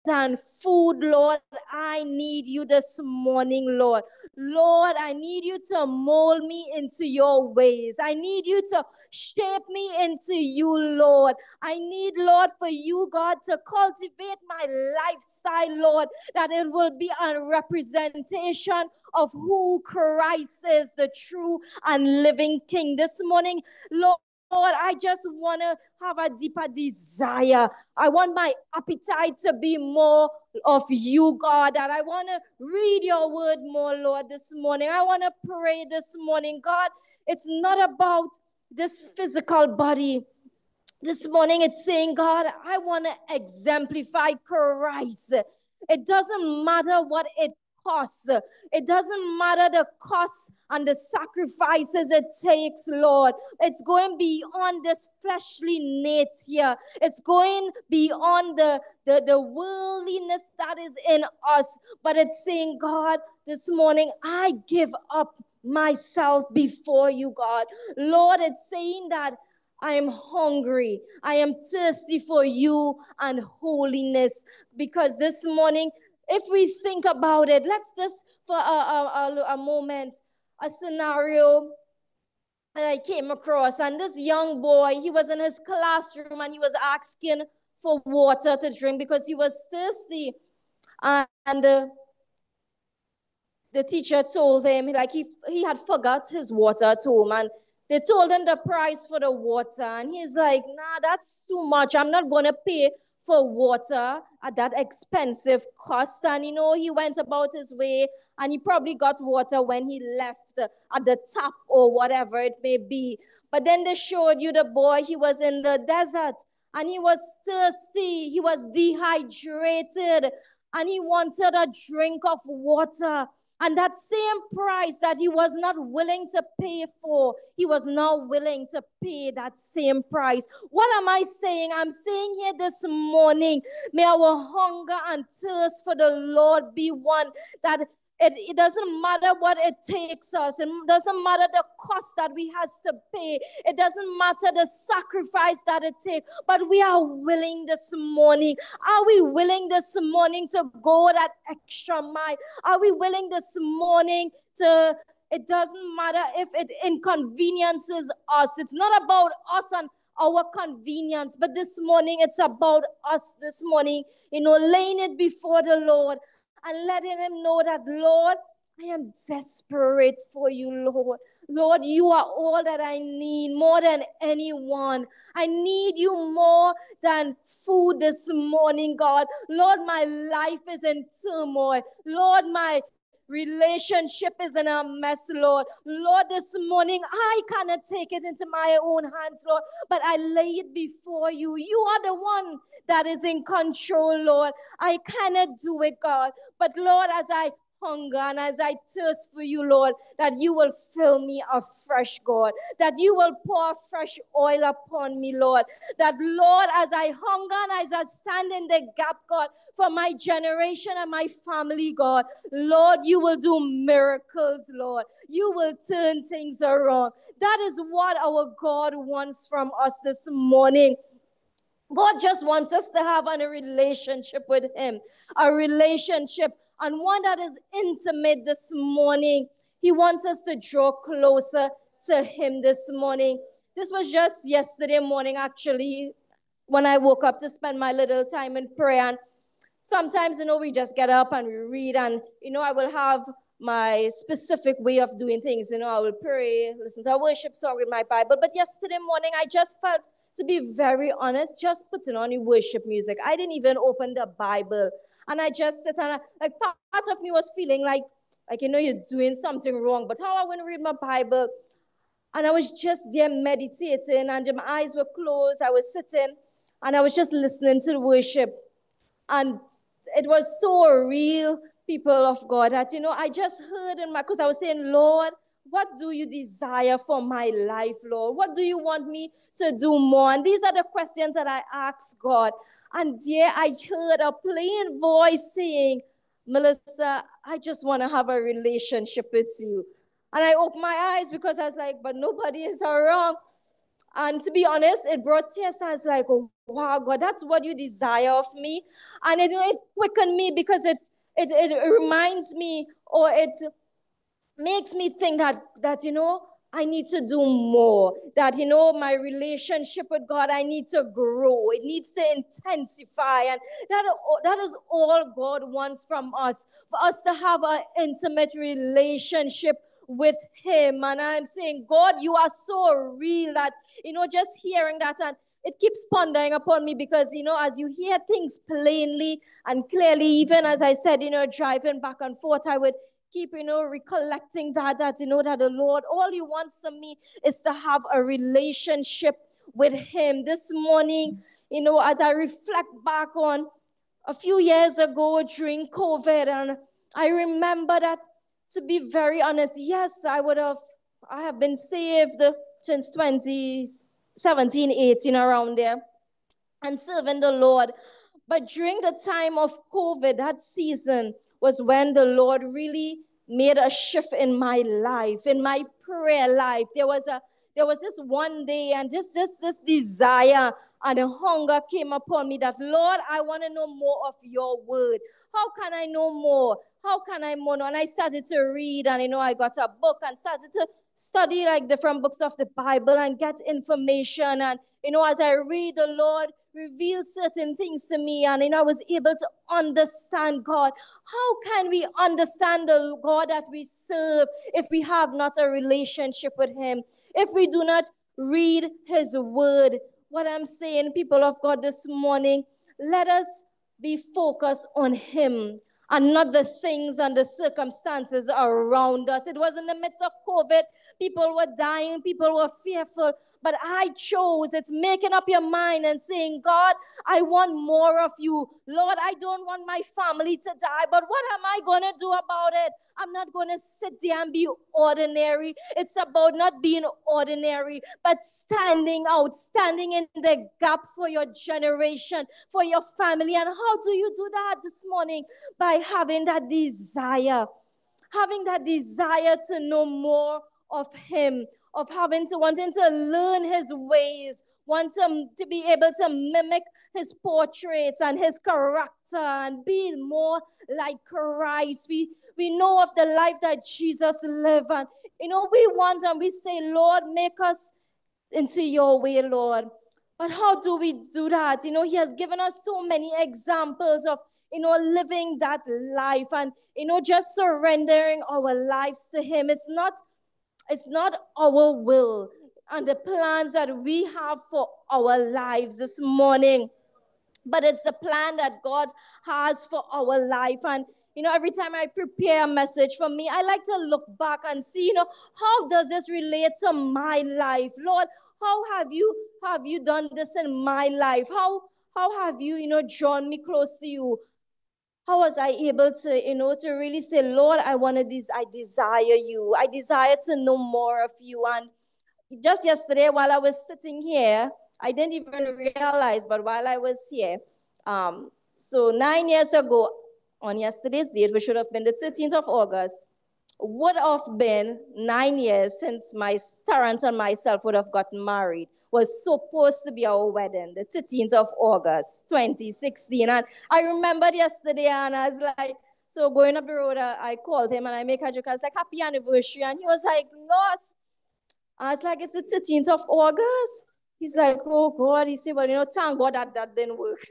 than food, Lord. I need you this morning, Lord. Lord, I need you to mold me into your ways. I need you to shape me into you, Lord. I need, Lord, for you, God, to cultivate my lifestyle, Lord, that it will be a representation of who Christ is, the true and living King. This morning, Lord, I just want to have a deeper desire. I want my appetite to be more of you, God. That I want to read your word more, Lord, this morning. I want to pray this morning. God, it's not about this physical body. This morning it's saying, God, I want to exemplify Christ. It doesn't matter what it costs. It doesn't matter the cost and the sacrifices it takes, Lord. It's going beyond this fleshly nature. It's going beyond the worldliness that is in us. But it's saying, God, this morning, I give up myself before you, God. Lord, it's saying that I am hungry. I am thirsty for you and holiness. Because this morning, if we think about it, let's just for a moment, a scenario that I came across. And this young boy, he was in his classroom and he was asking for water to drink because he was thirsty. And the teacher told him, like he had forgot his water at home. And they told him the price for the water. And he's like, nah, that's too much. I'm not going to pay for water at that expensive cost. And, he went about his way and he probably got water when he left at the tap or whatever it may be. But then they showed you the boy, he was in the desert and he was thirsty. He was dehydrated and he wanted a drink of water. And that same price that he was not willing to pay for, he was now willing to pay that same price. What am I saying? I'm saying here this morning, may our hunger and thirst for the Lord be one that it doesn't matter what it takes us. It doesn't matter the cost that we have to pay. It doesn't matter the sacrifice that it takes. But we are willing this morning. Are we willing this morning to go that extra mile? Are we willing this morning to, it doesn't matter if it inconveniences us. It's not about us and our convenience, but this morning it's about us this morning, laying it before the Lord and letting him know that, Lord, I am desperate for you, Lord. Lord, you are all that I need, more than anyone. I need you more than food this morning, God. Lord, my life is in turmoil. Lord, my relationship is in a mess, Lord. Lord, this morning, I cannot take it into my own hands, Lord, but I lay it before you. You are the one that is in control, Lord. I cannot do it, God. But Lord, as I hunger and as I thirst for you, Lord, that you will fill me afresh, God, that you will pour fresh oil upon me, Lord, that, Lord, as I hunger and as I stand in the gap, God, for my generation and my family, God, Lord, you will do miracles, Lord. You will turn things around. That is what our God wants from us this morning. God just wants us to have a relationship with him, a relationship, and one that is intimate this morning. He wants us to draw closer to him this morning. This was just yesterday morning, actually, when I woke up to spend my little time in prayer. And sometimes, we just get up and we read, and, I will have my specific way of doing things. I will pray, listen to a worship song with my Bible. But yesterday morning, I just felt, to be very honest, just putting on the worship music. I didn't even open the Bible. And I just sit and, part of me was feeling like, you're doing something wrong. But how I wouldn't read my Bible. And I was just there meditating, and my eyes were closed. I was sitting, and I was just listening to the worship. And it was so real, people of God, that, I just heard because I was saying, Lord, what do you desire for my life, Lord? What do you want me to do more? And these are the questions that I asked God. And there I heard a plain voice saying, Melissa, I just want to have a relationship with you. And I opened my eyes because I was like, but nobody is around. And to be honest, it brought tears. I was like, oh, wow, God, that's what you desire of me. And it quickened me because it reminds me, or it makes me think that I need to do more. That my relationship with God, I need to grow. It needs to intensify, and that is all God wants from us, for us to have an intimate relationship with Him. And I'm saying, God, you are so real that just hearing that, and it keeps pondering upon me, because as you hear things plainly and clearly, even as I said, driving back and forth, I would keep recollecting that the Lord, all He wants from me is to have a relationship with Him. This morning, as I reflect back on a few years ago during COVID, and I remember that, to be very honest, yes, I have been saved since 2017, 18, around there, and serving the Lord. But during the time of COVID, that season was when the Lord really made a shift in my life, in my prayer life. There was this one day, and just this desire and a hunger came upon me that, Lord, I want to know more of your word. How can I know more? How can I more? And I started to read, and I got a book and started to study like different books of the Bible and get information. And as I read, the Lord revealed certain things to me, and I was able to understand God. How can we understand the God that we serve if we have not a relationship with Him? If we do not read His word? What I'm saying, people of God, this morning, let us be focused on Him and not the things and the circumstances around us. It was in the midst of COVID. People were dying. People were fearful. But I chose, it's making up your mind and saying, God, I want more of you. Lord, I don't want my family to die, but what am I going to do about it? I'm not going to sit there and be ordinary. It's about not being ordinary, but standing out, standing in the gap for your generation, for your family. And how do you do that this morning? By having that desire to know more of Him, of wanting to learn His ways, wanting to be able to mimic His portraits and His character and be more like Christ. We know of the life that Jesus lived, and we want, and we say, Lord, make us into your way, Lord. But how do we do that? He has given us so many examples of living that life, and just surrendering our lives to Him. It's not our will and the plans that we have for our lives this morning, but it's the plan that God has for our life. And every time I prepare a message for me, I like to look back and see, how does this relate to my life? Lord, how have you done this in my life? How have you, drawn me close to you? How was I able to really say, Lord, I desire you. I desire to know more of you. And just yesterday, while I was sitting here, I didn't even realize, but while I was here, so 9 years ago, on yesterday's date, which should have been the 13th of August, would have been 9 years since my Terrence and myself would have gotten married. Was supposed to be our wedding, the 13th of August, 2016. And I remembered yesterday, and I was like, so going up the road, I called him and I make a joke. I was like, happy anniversary. And he was like, lost. I was like, it's the 13th of August. He's like, oh God. He said, well, thank God that didn't work.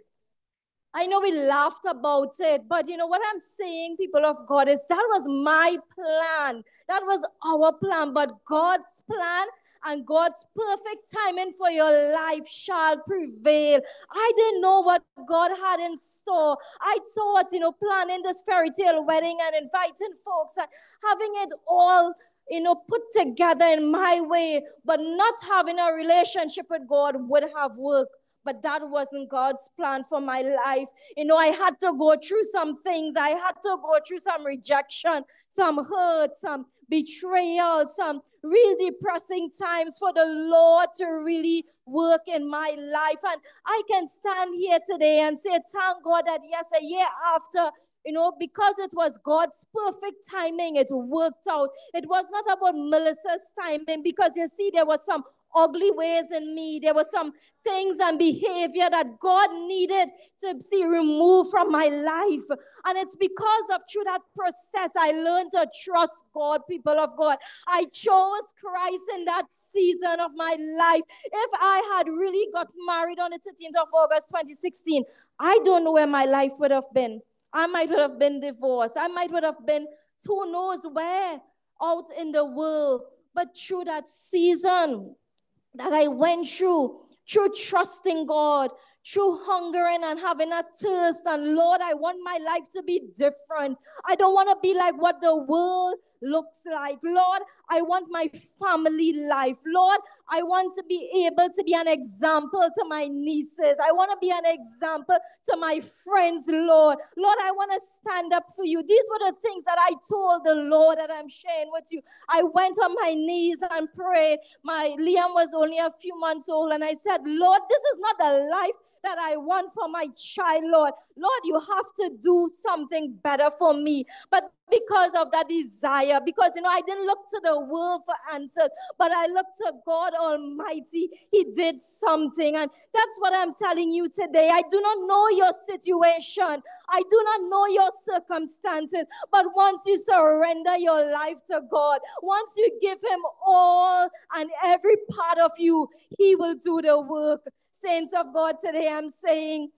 I know we laughed about it, but what I'm saying, people of God, is that was my plan. That was our plan, but God's plan and God's perfect timing for your life shall prevail. I didn't know what God had in store. I thought, planning this fairy tale wedding and inviting folks and having it all put together in my way, but not having a relationship with God would have worked. But that wasn't God's plan for my life. I had to go through some things. I had to go through some rejection, some hurt, some betrayal, some real depressing times for the Lord to really work in my life. And I can stand here today and say, thank God that yes, a year after, because it was God's perfect timing, it worked out. It was not about Melissa's timing, because you see, there was some ugly ways in me. There were some things and behavior that God needed to see removed from my life. And it's because of through that process, I learned to trust God, people of God. I chose Christ in that season of my life. If I had really got married on the 13th of August, 2016, I don't know where my life would have been. I might have been divorced. I might have been who knows where out in the world. But through that season that I went through trusting God, through hungering and having a thirst, and Lord, I want my life to be different. I don't want to be like what the world looks like. Lord, I want my family life. Lord, I want to be able to be an example to my nieces. I want to be an example to my friends, Lord. Lord, I want to stand up for you. These were the things that I told the Lord that I'm sharing with you. I went on my knees and prayed. My Liam was only a few months old, and I said, Lord, this is not the life that I want for my child, Lord. Lord, you have to do something better for me. But because of that desire, because, I didn't look to the world for answers, but I looked to God Almighty. He did something. And that's what I'm telling you today. I do not know your situation. I do not know your circumstances. But once you surrender your life to God, once you give him all and every part of you, he will do the work. Saints of God, today I'm saying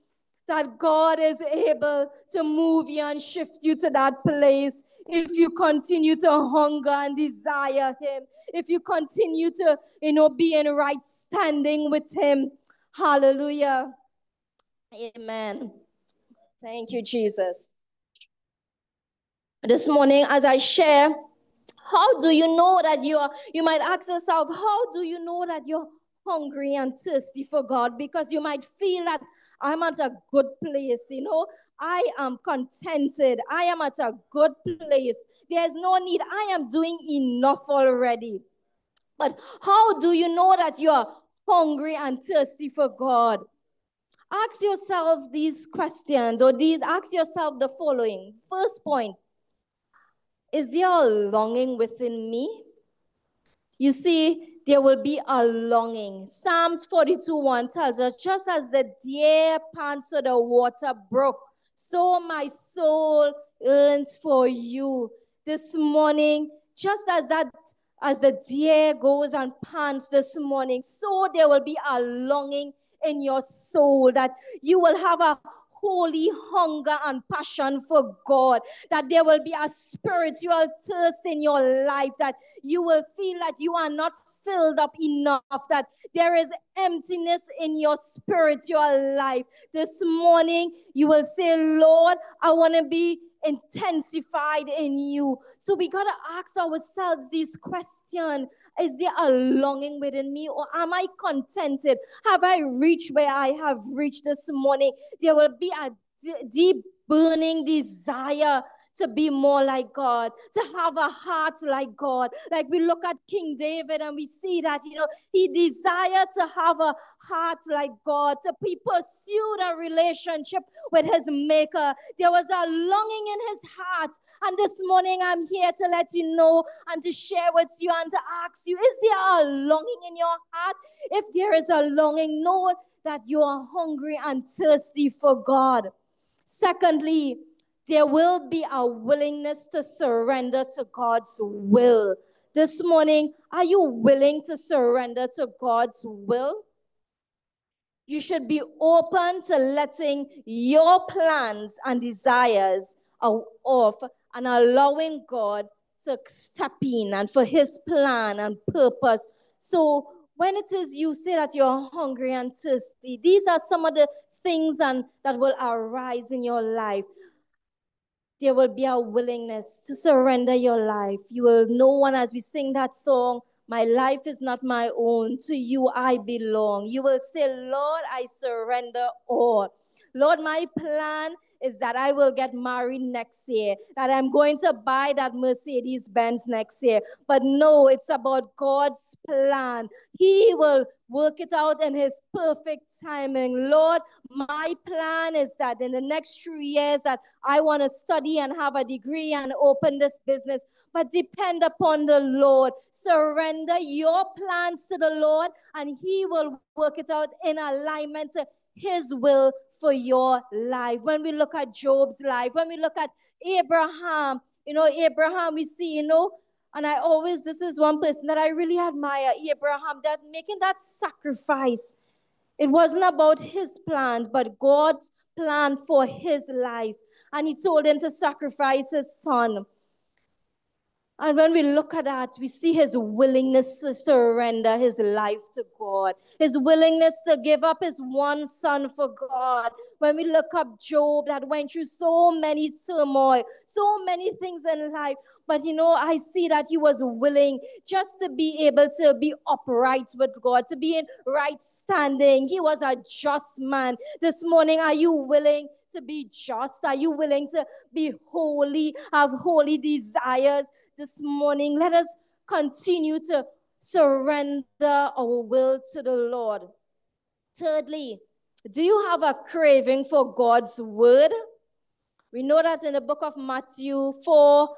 that God is able to move you and shift you to that place if you continue to hunger and desire him, if you continue to, be in right standing with him. Hallelujah. Amen. Thank you, Jesus. This morning, as I share, how do you know that you might ask yourself, how do you know that you're hungry and thirsty for God? Because you might feel that I'm at a good place, I am contented. I am at a good place. There's no need. I am doing enough already. But how do you know that you're hungry and thirsty for God? Ask yourself these questions, ask yourself the following. First point, is there a longing within me? You see, there will be a longing. Psalms 42:1 tells us, just as the deer pants for the water brook, so my soul yearns for you. This morning, just as the deer goes and pants this morning, so there will be a longing in your soul, that you will have a holy hunger and passion for God, that there will be a spiritual thirst in your life, that you will feel that you are not filled up enough, that there is emptiness in your spiritual life. This morning, you will say, Lord, I want to be intensified in you. So we got to ask ourselves this question. Is there a longing within me, or am I contented? Have I reached where I have reached this morning? There will be a deep burning desire to be more like God, to have a heart like God. Like we look at King David and we see that, he desired to have a heart like God, to pursue a relationship with his maker. There was a longing in his heart. And this morning I'm here to let you know and to share with you and to ask you, is there a longing in your heart? If there is a longing, know that you are hungry and thirsty for God. Secondly, there will be a willingness to surrender to God's will. This morning, are you willing to surrender to God's will? You should be open to letting your plans and desires off and allowing God to step in and for his plan and purpose. So when it is you say that you're hungry and thirsty, these are some of the things that will arise in your life. There will be a willingness to surrender your life. You will know, and as we sing that song, my life is not my own, to you I belong. You will say, Lord, I surrender all. Lord, my plan is that I will get married next year, that I'm going to buy that Mercedes Benz next year. But no, it's about God's plan. He will work it out in his perfect timing. Lord, my plan is that in the next 3 years that I want to study and have a degree and open this business. But depend upon the Lord. Surrender your plans to the Lord, and he will work it out in alignment to his will for your life. When we look at Job's life, when we look at Abraham, Abraham, we see, and this is one person that I really admire, Abraham, that making that sacrifice. It wasn't about his plans, but God's plan for his life. And he told him to sacrifice his son. And when we look at that, we see his willingness to surrender his life to God, his willingness to give up his one son for God. When we look up Job, that went through so many turmoil, so many things in life. But I see that he was willing just to be able to be upright with God, to be in right standing. He was a just man. This morning, are you willing to be just? Are you willing to be holy, have holy desires? This morning, let us continue to surrender our will to the Lord. Thirdly, do you have a craving for God's word? We know that in the book of Matthew 4,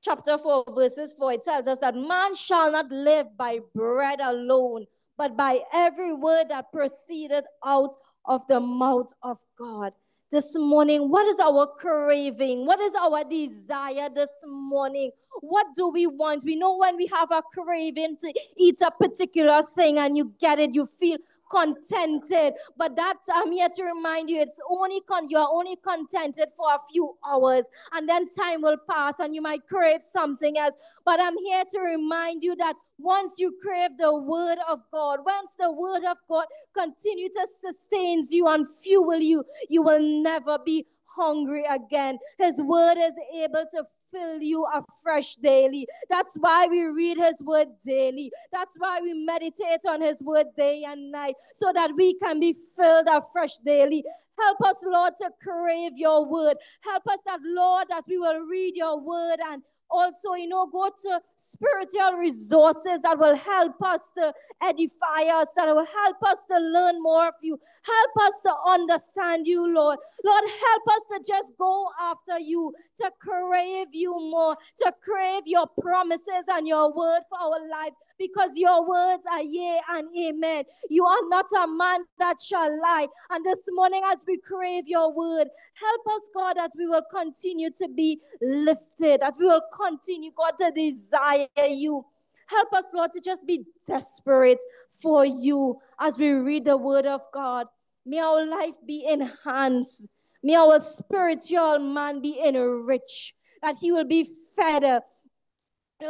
chapter 4, verses 4, it tells us that man shall not live by bread alone, but by every word that proceeded out of the mouth of God. This morning, what is our craving? What is our desire this morning? What do we want? We know when we have a craving to eat a particular thing and you get it, you feel contented. But I'm here to remind you, you are only contented for a few hours, and then time will pass and you might crave something else. But I'm here to remind you that once you crave the word of God, once the word of God continue to sustain you and fuel you, you will never be hungry again. His word is able to fill you afresh daily. That's why we read his word daily. That's why we meditate on his word day and night, so that we can be filled afresh daily. Help us, Lord, to crave your word. Help us that, Lord, that we will read your word and also, go to spiritual resources that will help us to edify us, that will help us to learn more of you. Help us to understand you, Lord. Lord, help us to just go after you, to crave you more, to crave your promises and your word for our lives, because your words are yea and amen. You are not a man that shall lie. And this morning, as we crave your word, help us, God, that we will continue to be lifted, that we will continue, God, to desire you. Help us, Lord, to just be desperate for you as we read the word of God. May our life be enhanced. May our spiritual man be enriched, that he will be fed.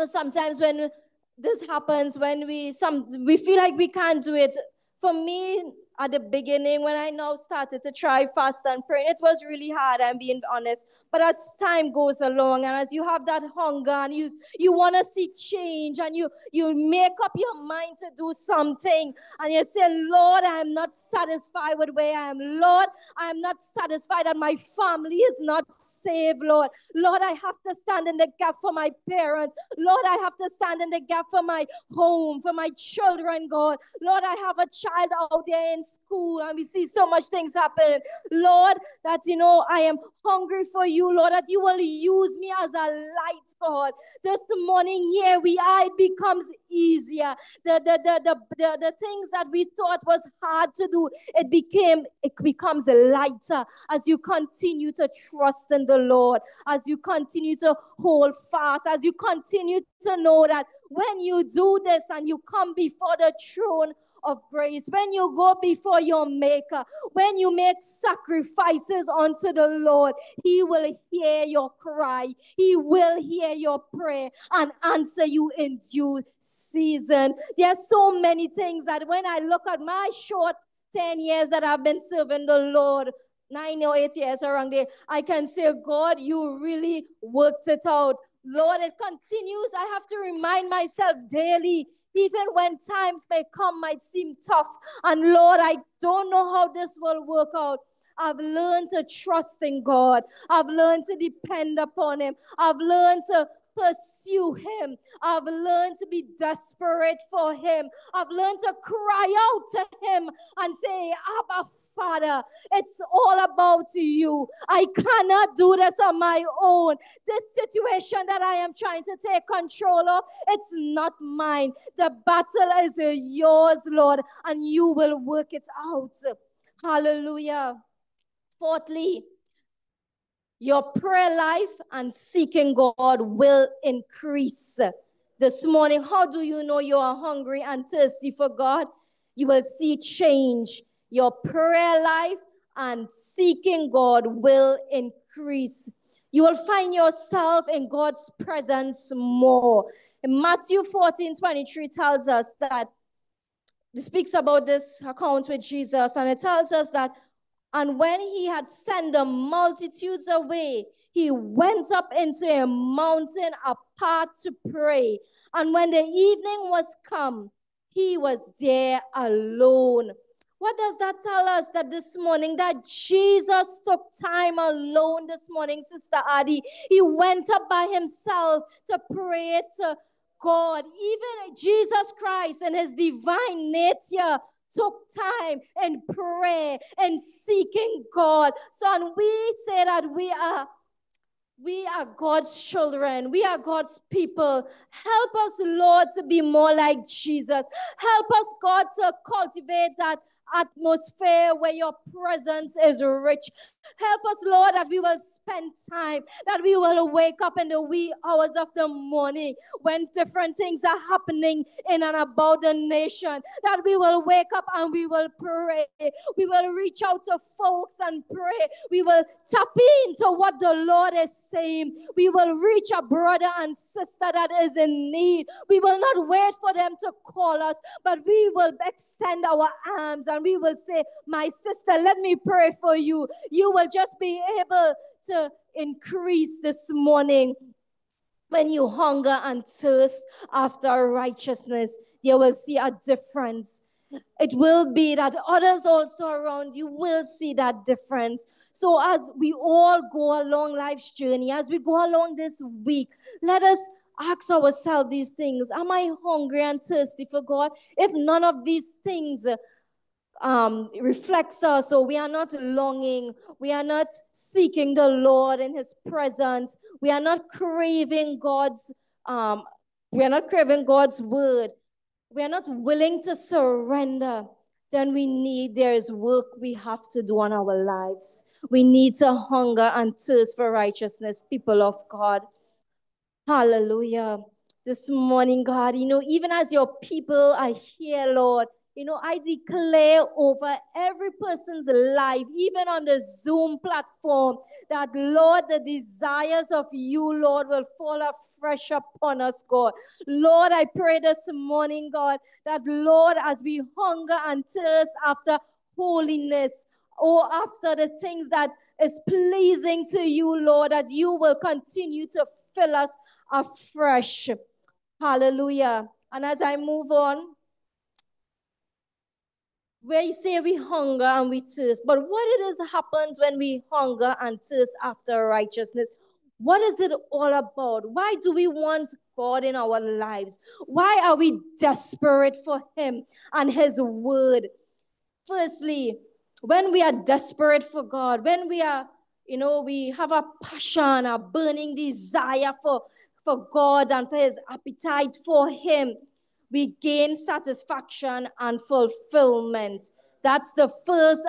Sometimes when this happens, when we feel like we can't do it. For me, at the beginning, when I now started to try fast and pray, it was really hard, I'm being honest. But as time goes along, and as you have that hunger, and you want to see change, and you make up your mind to do something, and you say, Lord, I am not satisfied with where I am. Lord, I am not satisfied that my family is not saved, Lord. Lord, I have to stand in the gap for my parents. Lord, I have to stand in the gap for my home, for my children, God. Lord, I have a child out there in school, and we see so much things happen. Lord, that, I am hungry for you, Lord, that you will use me as a light, God. This morning here it becomes easier. The things that we thought was hard to do, it becomes lighter as you continue to trust in the Lord, as you continue to hold fast, as you continue to know that when you do this and you come before the throne of grace, when you go before your maker, when you make sacrifices unto the Lord, he will hear your cry, he will hear your prayer and answer you in due season. There are so many things that when I look at my short 10 years that I've been serving the Lord, 9 or 8 years around there, I can say, God, you really worked it out. Lord, it continues. I have to remind myself daily, even when times might seem tough. And Lord, I don't know how this will work out. I've learned to trust in God. I've learned to depend upon Him. I've learned to pursue Him. I've learned to be desperate for Him. I've learned to cry out to Him and say, Abba, Father, it's all about you. I cannot do this on my own. This situation that I am trying to take control of, it's not mine. The battle is yours, Lord, and you will work it out. Hallelujah. Fourthly, your prayer life and seeking God will increase. This morning, how do you know you are hungry and thirsty for God? You will see change. Your prayer life and seeking God will increase. You will find yourself in God's presence more. In Matthew 14:23 tells us that, it speaks about this account with Jesus, and it tells us that, and when he had sent the multitudes away, he went up into a mountain apart to pray. And when the evening was come, he was there alone. What does that tell us? That this morning, that Jesus took time alone this morning, Sister Adi. He went up by himself to pray to God. Even Jesus Christ in his divine nature took time in prayer and seeking God. So, and we say that we are God's children. We are God's people. Help us, Lord, to be more like Jesus. Help us, God, to cultivate that atmosphere where your presence is rich. Help us, Lord, that we will spend time, that we will wake up in the wee hours of the morning when different things are happening in and about the nation, that we will wake up and we will pray. We will reach out to folks and pray. We will tap into what the Lord is saying. We will reach a brother and sister that is in need. We will not wait for them to call us, but we will extend our arms and we will say, my sister, let me pray for you. You will just be able to increase this morning. When you hunger and thirst after righteousness, you will see a difference. It will be that others also around you will see that difference. So as we all go along life's journey, as we go along this week, let us ask ourselves these things. Am I hungry and thirsty for God? If none of these things reflects us, so we are not longing, we are not seeking the Lord in his presence, we are not craving God's word, we are not willing to surrender, then there is work we have to do on our lives. We need to hunger and thirst for righteousness, people of God. Hallelujah. This morning, God, even as your people are here, Lord, I declare over every person's life, even on the Zoom platform, that, Lord, the desires of you, Lord, will fall afresh upon us, God. Lord, I pray this morning, God, that, Lord, as we hunger and thirst after holiness, or after the things that is pleasing to you, Lord, that you will continue to fill us afresh. Hallelujah. And as I move on, where you say we hunger and we thirst, but what it is happens when we hunger and thirst after righteousness? What is it all about? Why do we want God in our lives? Why are we desperate for him and his word? Firstly, when we are desperate for God, when we are, we have a passion, a burning desire for God and for his appetite for him, we gain satisfaction and fulfillment. That's the first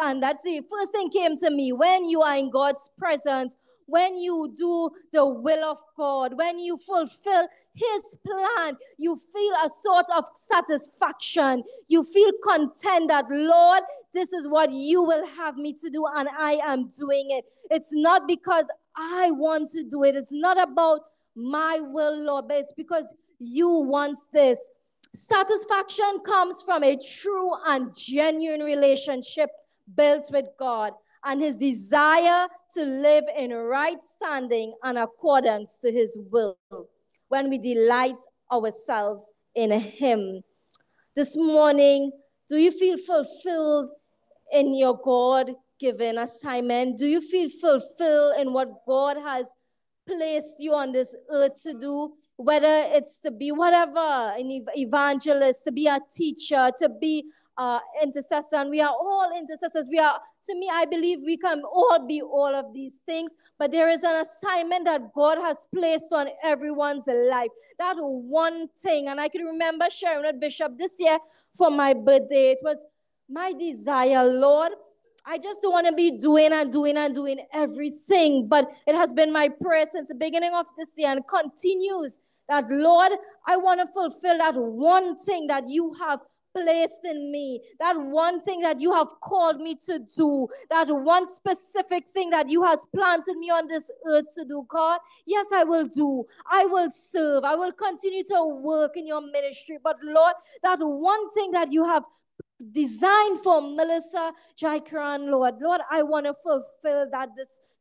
thing came to me. When you are in God's presence, when you do the will of God, when you fulfill his plan, you feel a sort of satisfaction. You feel content that, Lord, this is what you will have me to do, and I am doing it. It's not because I want to do it. It's not about my will, Lord, but it's because you want this. Satisfaction comes from a true and genuine relationship built with God and his desire to live in right standing and accordance to his will when we delight ourselves in him. This morning, do you feel fulfilled in your God? God-given assignment? Do you feel fulfilled in what God has placed you on this earth to do? Whether it's to be whatever, an evangelist, to be a teacher, to be intercessor, and we are all intercessors. We are, to me, I believe we can all be all of these things, but there is an assignment that God has placed on everyone's life. That one thing, and I can remember sharing with Bishop this year for my birthday. It was my desire, Lord, I just don't want to be doing everything, but it has been my prayer since the beginning of this year and continues that, Lord, I want to fulfill that one thing that you have placed in me, that one thing that you have called me to do, that one specific thing that you have planted me on this earth to do, God. Yes, I will do. I will serve. I will continue to work in your ministry. But Lord, that one thing that you have designed for Melissa Jaikran, Lord, I want to fulfill that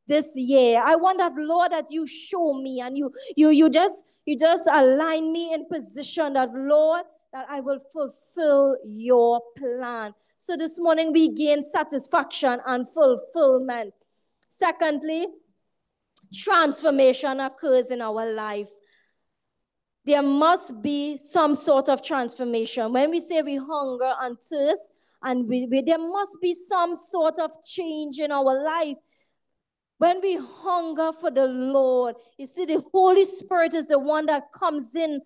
this year. I want that, Lord, that you show me and you just align me in position that, Lord, that I will fulfill your plan. So this morning we gain satisfaction and fulfillment. Secondly, transformation occurs in our life. There must be some sort of transformation. When we say we hunger and thirst, and there must be some sort of change in our life. When we hunger for the Lord, you see, the Holy Spirit is the one that comes in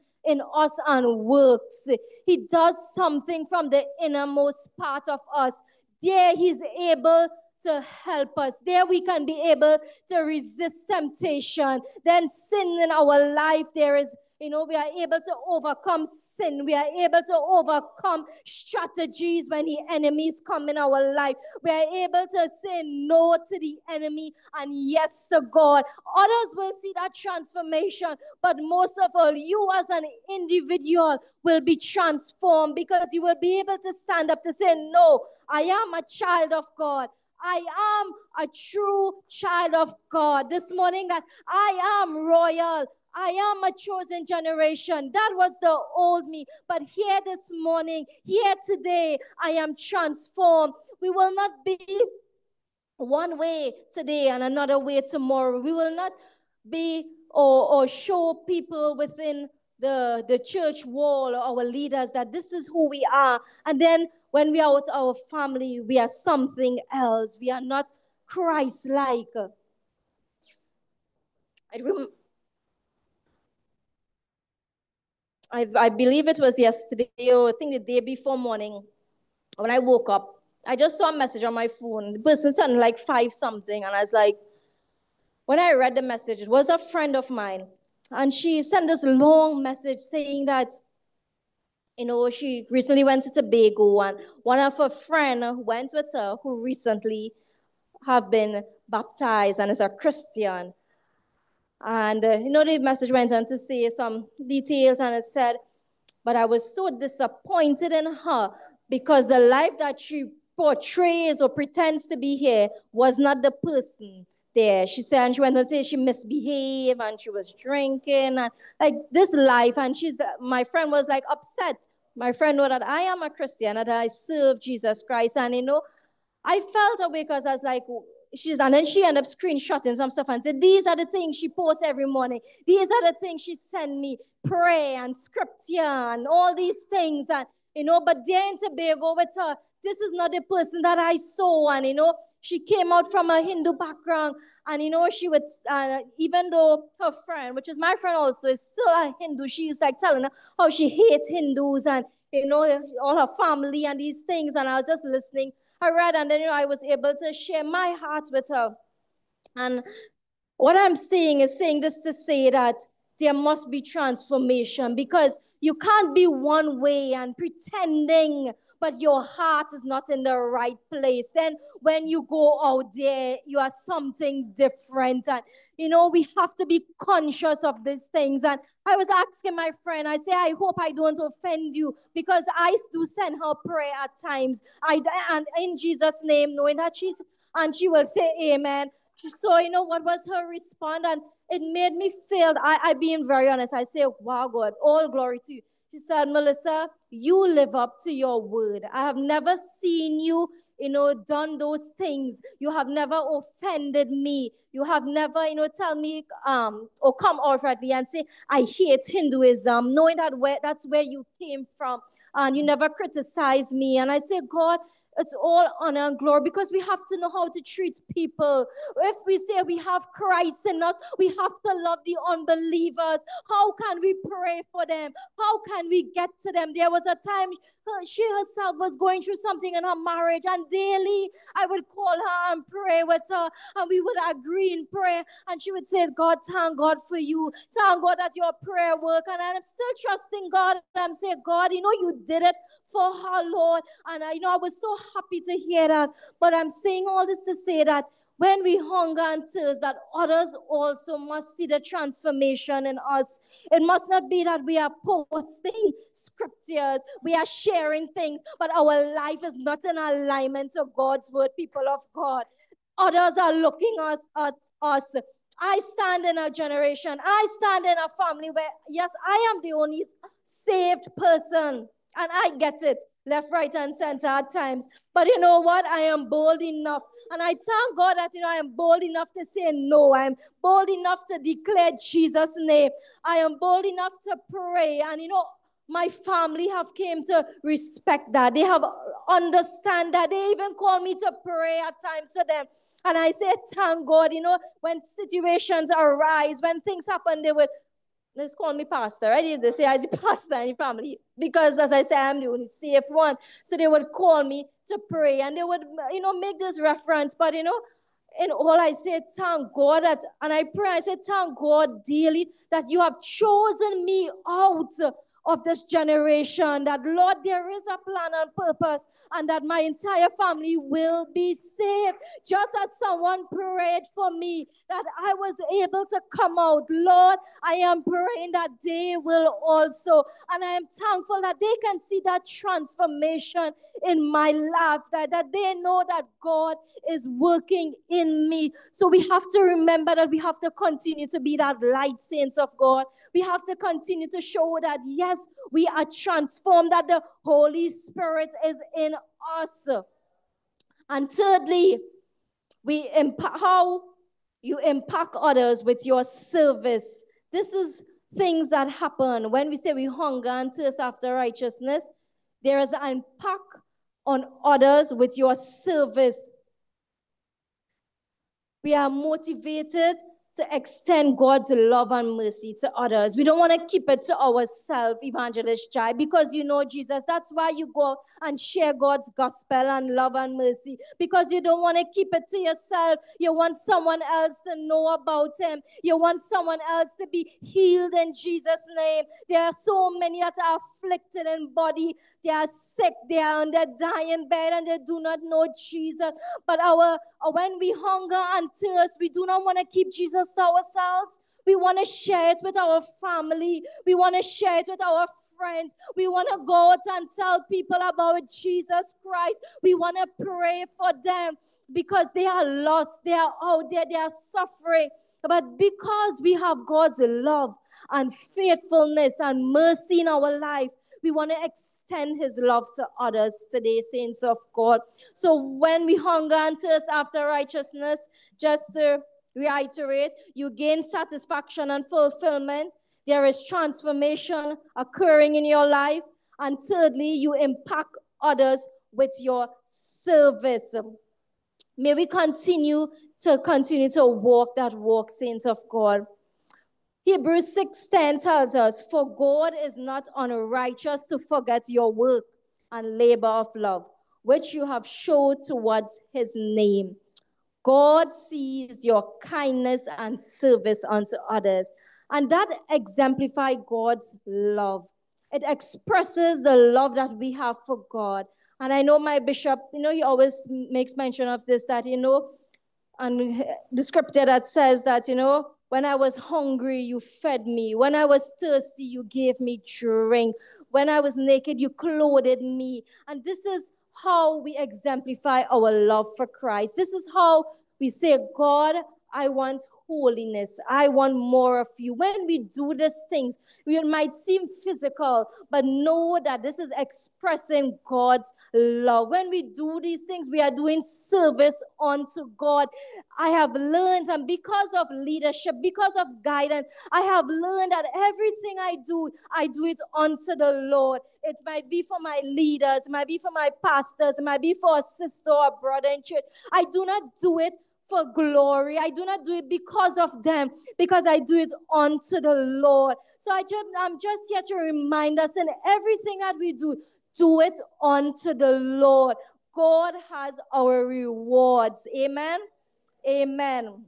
us and works. He does something from the innermost part of us. There he's able to help us. There we can be able to resist temptation. Then sin in our life, there is, we are able to overcome sin. We are able to overcome strategies when the enemies come in our life. We are able to say no to the enemy and yes to God. Others will see that transformation, but most of all, you as an individual will be transformed because you will be able to stand up to say, no, I am a child of God. I am a true child of God. This morning that I am royal. I am a chosen generation. That was the old me. But here this morning, here today, I am transformed. We will not be one way today and another way tomorrow. We will not be or show people within the church wall or our leaders that this is who we are. And then when we are with our family, we are something else. We are not Christ-like. I believe it was yesterday, or I think the day before morning, when I woke up, I just saw a message on my phone. The person sent like 5 something, and I was like, when I read the message, it was a friend of mine, and she sent this long message saying that, she recently went to Tobago, and one of her friends went with her who recently have been baptized and is a Christian. And, the message went on to say some details, and it said, but I was so disappointed in her because the life that she portrays or pretends to be here was not the person there. She said, and she went on to say she misbehaved and she was drinking and like this life. And my friend was like upset. My friend knew that I am a Christian, that I serve Jesus Christ. And, I felt away because I was like, and then she ended up screenshotting some stuff and said, these are the things she posts every morning. These are the things she send me, prayer and scripture and all these things. And, but there in Tobago with her, this is not the person that I saw. And, she came out from a Hindu background. And, she would, even though her friend, which is my friend also, is still a Hindu, she's like telling her how she hates Hindus and, all her family and these things. And I was just listening. I read, and then I was able to share my heart with her. And what I'm saying is saying this to say that there must be transformation, because you can't be one way and pretending, but your heart is not in the right place. Then when you go out there, you are something different. And, we have to be conscious of these things. And I was asking my friend, I say, I hope I don't offend you, because I do send her prayer at times. And in Jesus' name, knowing that she will say amen. So, what was her response? And it made me feel, I being very honest, I say, wow, God, all glory to you. She said, Melissa, you live up to your word. I have never seen you done those things. You have never offended me. You have never, tell me, or come outrightly and say, I hate Hinduism, knowing that's where you came from. And you never criticize me. And I say, God, it's all honor and glory, because we have to know how to treat people. If we say we have Christ in us, we have to love the unbelievers. How can we pray for them? How can we get to them? There was a time she herself was going through something in her marriage, and daily I would call her and pray with her, and we would agree in prayer, and she would say, God, thank God for you. Thank God that your prayer work. And I'm still trusting God. I'm saying, God, you did it for her, Lord. And I was so happy to hear that. But I'm saying all this to say that when we hunger and thirst, that others also must see the transformation in us. It must not be that we are posting scriptures, we are sharing things, but our life is not in alignment to God's word, people of God. Others are looking at us. I stand in a generation, I stand in a family where, yes, I am the only saved person. And I get it, left, right, and center at times. But you know what? I am bold enough. And I thank God that, I am bold enough to say no. I am bold enough to declare Jesus' name. I am bold enough to pray. And, my family have came to respect that. They have understand that. They even call me to pray at times to them. And I say, thank God, when situations arise, when things happen, they would, let's call me pastor. I did say as a pastor in the family, because as I say, I'm the only safe one. So they would call me to pray, and they would, make this reference. But, in all I say, thank God that, and I pray, I say, thank God daily that you have chosen me out of this generation, that, Lord, there is a plan and purpose, and that my entire family will be saved. Just as someone prayed for me, that I was able to come out, Lord, I am praying that they will also. And I am thankful that they can see that transformation in my life, that they know that God is working in me. So we have to remember that we have to continue to be that light, saints of God. We have to continue to show that, yes, we are transformed, that the Holy Spirit is in us. And thirdly, how you impact others with your service. This is things that happen when we say we hunger and thirst after righteousness. There is an impact on others with your service. We are motivated to extend God's love and mercy to others. We don't want to keep it to ourselves, Evangelist Jai, because Jesus. That's why you go and share God's gospel and love and mercy, because you don't want to keep it to yourself. You want someone else to know about him. You want someone else to be healed in Jesus' name. There are so many that are afflicted in body. They are sick. They are on their dying bed and they do not know Jesus. But when we hunger and thirst, we do not want to keep Jesus to ourselves. We want to share it with our family. We want to share it with our friends. We want to go out and tell people about Jesus Christ. We want to pray for them because they are lost. They are out there. They are suffering. But because we have God's love and faithfulness and mercy in our life, we want to extend his love to others today, saints of God. So when we hunger and thirst after righteousness, just to reiterate, you gain satisfaction and fulfillment. There is transformation occurring in your life. And thirdly, you impact others with your service. May we continue to walk that walk, saints of God. Hebrews 6:10 tells us, for God is not unrighteous to forget your work and labor of love, which you have showed towards his name. God sees your kindness and service unto others. And that exemplifies God's love. It expresses the love that we have for God. And I know my bishop, he always makes mention of this, that, and the scripture that says that, when I was hungry, you fed me. When I was thirsty, you gave me drink. When I was naked, you clothed me. And this is how we exemplify our love for Christ. This is how we say, God, I want holiness. I want more of you. When we do these things, it might seem physical, but know that this is expressing God's love. When we do these things, we are doing service unto God. I have learned, and because of leadership, because of guidance, I have learned that everything I do it unto the Lord. It might be for my leaders, it might be for my pastors, it might be for a sister or a brother in church. I do not do it for glory. I do not do it because of them, because I do it unto the Lord. So I'm just here to remind us in everything that we do it unto the Lord. God has our rewards. Amen. Amen.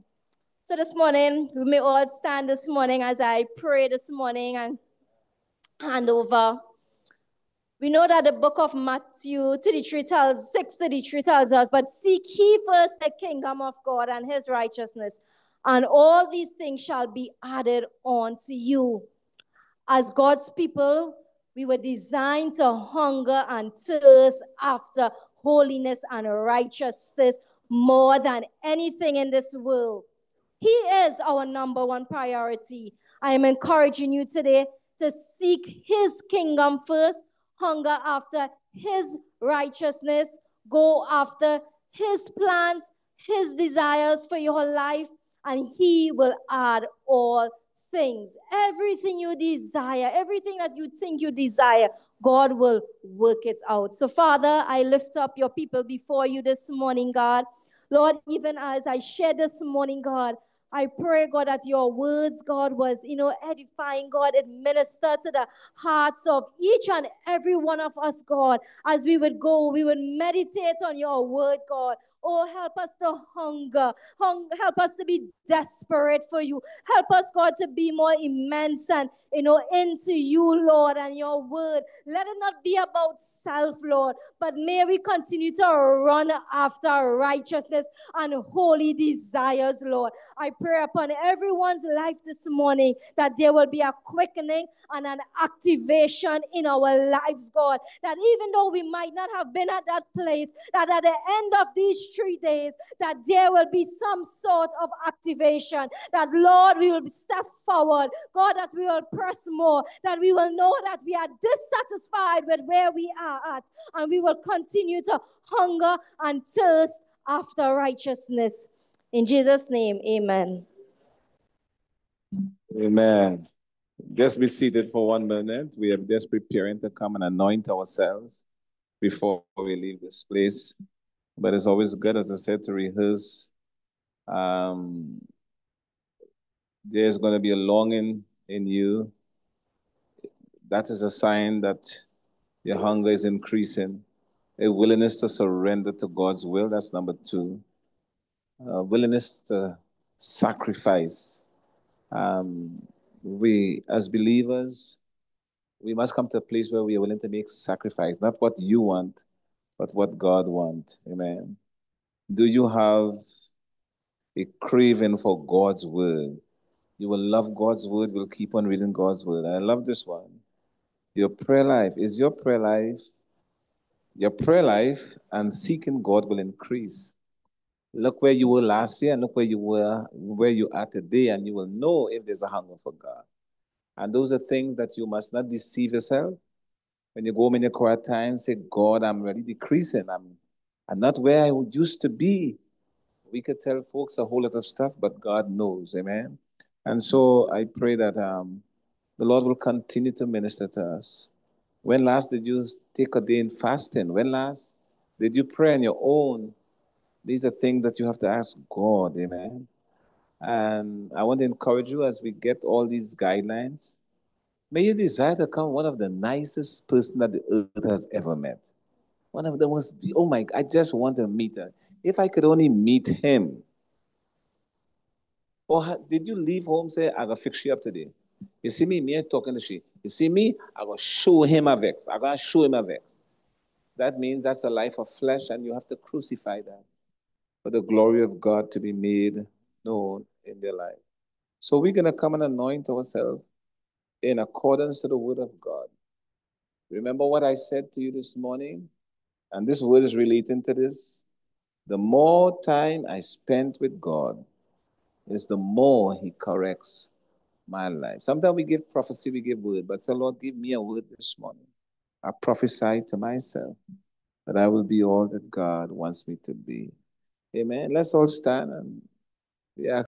So this morning, we may all stand this morning as I pray this morning and hand over. We know that the book of Matthew 6:33 tells us, but seek ye first the kingdom of God and his righteousness, and all these things shall be added unto you. As God's people, we were designed to hunger and thirst after holiness and righteousness more than anything in this world. He is our number one priority. I am encouraging you today to seek his kingdom first, hunger after his righteousness, go after his plans, his desires for your life, and he will add all things. Everything you desire, everything that you think you desire, God will work it out. So, Father, I lift up your people before you this morning, God. Lord, even as I share this morning, God, I pray, God, that your words, God, was, edifying, God. It ministered to the hearts of each and every one of us, God. As we would go, we would meditate on your word, God. Oh, help us to hunger. Help us to be desperate for you. Help us, God, to be more immense and, into you, Lord, and your word. Let it not be about self, Lord, but may we continue to run after righteousness and holy desires, Lord. I pray upon everyone's life this morning that there will be a quickening and an activation in our lives, God. That even though we might not have been at that place, that at the end of these 3 days, that there will be some sort of activation. That, Lord, we will step forward. God, that we will press more. That we will know that we are dissatisfied with where we are at. And we will continue to hunger and thirst after righteousness. In Jesus' name, amen. Amen. Just be seated for 1 minute. We are just preparing to come and anoint ourselves before we leave this place. But it's always good, as I said, to rehearse. There's going to be a longing in you. That is a sign that your hunger is increasing. A willingness to surrender to God's will, that's number 2. A willingness to sacrifice. We, as believers, we must come to a place where we are willing to make sacrifice, not what you want, but what God wants. Amen. Do you have a craving for God's word? You will love God's word. We'll keep on reading God's word. I love this one. Your prayer life. Is your prayer life and seeking God will increase. Look where you were last year and look where you are today, and you will know if there's a hunger for God. And those are things that you must not deceive yourself. When you go home in your quiet time, say, God, I'm really decreasing. I'm not where I used to be. We could tell folks a whole lot of stuff, but God knows. Amen. And so I pray that the Lord will continue to minister to us. When last did you take a day in fasting? When last did you pray on your own? These are things that you have to ask God. Amen. And I want to encourage you as we get all these guidelines. May you desire to become one of the nicest person that the earth has ever met. One of the most, oh my, I just want to meet her. If I could only meet him. Or did you leave home say, I gotta fix you up today? You see me talking to she. You see me, I gotta show him a vex. I gotta show him a vex. That means that's a life of flesh, and you have to crucify that for the glory of God to be made known in their life. So we're gonna come and anoint ourselves in accordance to the word of God. Remember what I said to you this morning? And this word is relating to this. The more time I spent with God, is the more he corrects my life. Sometimes we give prophecy, we give word, but say, Lord, give me a word this morning. I prophesy to myself that I will be all that God wants me to be. Amen. Let's all stand and we ask